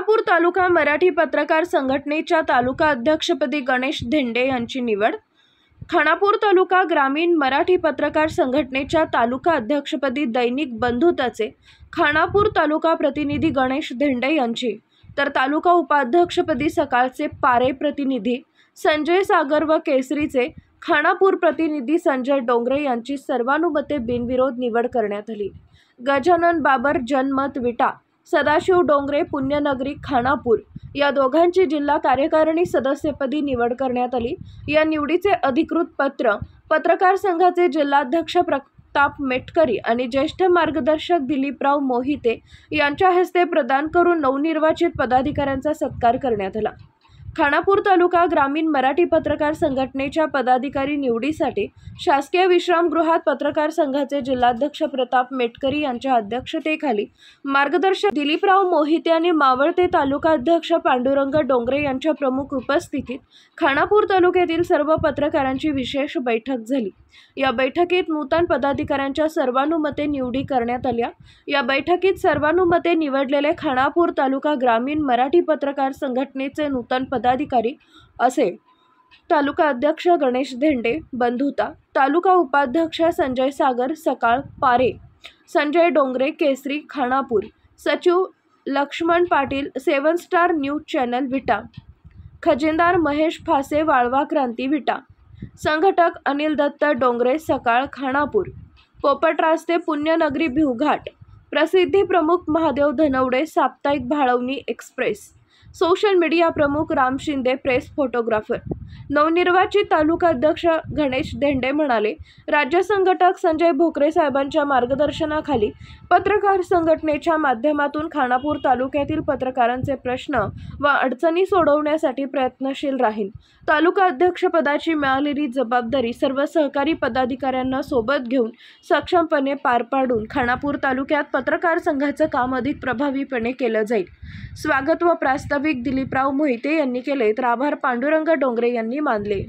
खानापूर तालुका मराठी पत्रकार संघटनेच्या तालुका अध्यक्षपदी गणेश धेंडे यांची निवड। खानापूर तालुका ग्रामीण मराठी पत्रकार संघटनेच्या तालुका अध्यक्षपदी दैनिक बंधुताचे खानापूर तालुका प्रतिनिधी गणेश धेंडे यांची, तर तालुका उपाध्यक्षपदी सकाळचे पारे प्रतिनिधी संजय सागर व केसरीचे खानापूर प्रतिनिधी संजय डोंगरे यांची सर्वानुमते बिनविरोध निवड करण्यात आली। गजानन बाबर जनमत विटा, सदाशिव डोंगरे पुण्यनगरी खानापूर या दोघांची जिल्हा कार्यकारिणी सदस्यपदी निवड करण्यात आली। या निवडीचे अधिकृत पत्र पत्रकार संघाचे जिल्हाध्यक्ष प्रताप मेटकरी आणि ज्येष्ठ मार्गदर्शक दिलीपराव मोहिते यांच्या हस्ते प्रदान करून नवनिर्वाचित पदाधिकाऱ्यांचा सत्कार करण्यात आला। खानापूर तालुका ग्रामीण मराठी पत्रकार संघटनेच्या पदाधिकारी निवडीसाठी शासकीय विश्रामगृहात पत्रकार संघाचे जिल्हाध्यक्ष प्रताप मेटकरी यांच्या अध्यक्षतेखाली मार्गदर्शक दिलीपराव मोहिते आणि मावळते तालुका अध्यक्ष पांडुरंग डोंगरे यांच्या प्रमुख उपस्थितीत खानापूर तालुक्यातील सर्व पत्रकारांची विशेष बैठक झाली। या बैठकीत नूतन पदाधिकाऱ्यांच्या सर्वानुमते निवडी करण्यात आल्या। या बैठकीत सर्वानुमते निवडलेले खानापूर तालुका ग्रामीण मराठी पत्रकार संघटनेचे नूतन पदाधिकारी असे तालुका अध्यक्ष गणेश धेंडे बंधुता, तालुका उपाध्यक्ष संजय सागर सकाळ पारे, संजय डोंगरे केसरी खानापूर, सचिव Laxman Patil 7 Star News channel Vita, खजिनदार महेश फासे वाळवा क्रांती विटा, संघटक अनिल दत्त डोंगरे सकाळ खानापूर, पोपट रास्ते पुण्यनगरी भिवघाट, प्रसिद्धी प्रमुख महादेव धनवडे साप्ताहिक भाळवणी एक्सप्रेस, सोशल मीडिया प्रमुख राम शिंदे प्रेस फोटोग्राफर। नवनिर्वाचित तालुका अध्यक्ष गणेश धेंडे म्हणाले, राज्य संघटक संजय भोकरे साहेबांच्या मार्गदर्शनाखाली पत्रकार संघटनेच्या माध्यमातून खानापूर तालुक्यातील पत्रकारांचे प्रश्न व अडचणी सोडवण्यासाठी प्रयत्नशील राहील। तालुका अध्यक्षपदाची मिळालेली जबाबदारी सर्व सहकारी पदाधिकाऱ्यांना सोबत घेऊन सक्षमपणे पार पाडून खानापूर तालुक्यात पत्रकार संघाचं काम अधिक प्रभावीपणे केलं जाईल। स्वागत व प्रास्ताविक दिलीपराव मोहिते यांनी केले, तर आभार पांडुरंग डोंगरे यांनी मानले।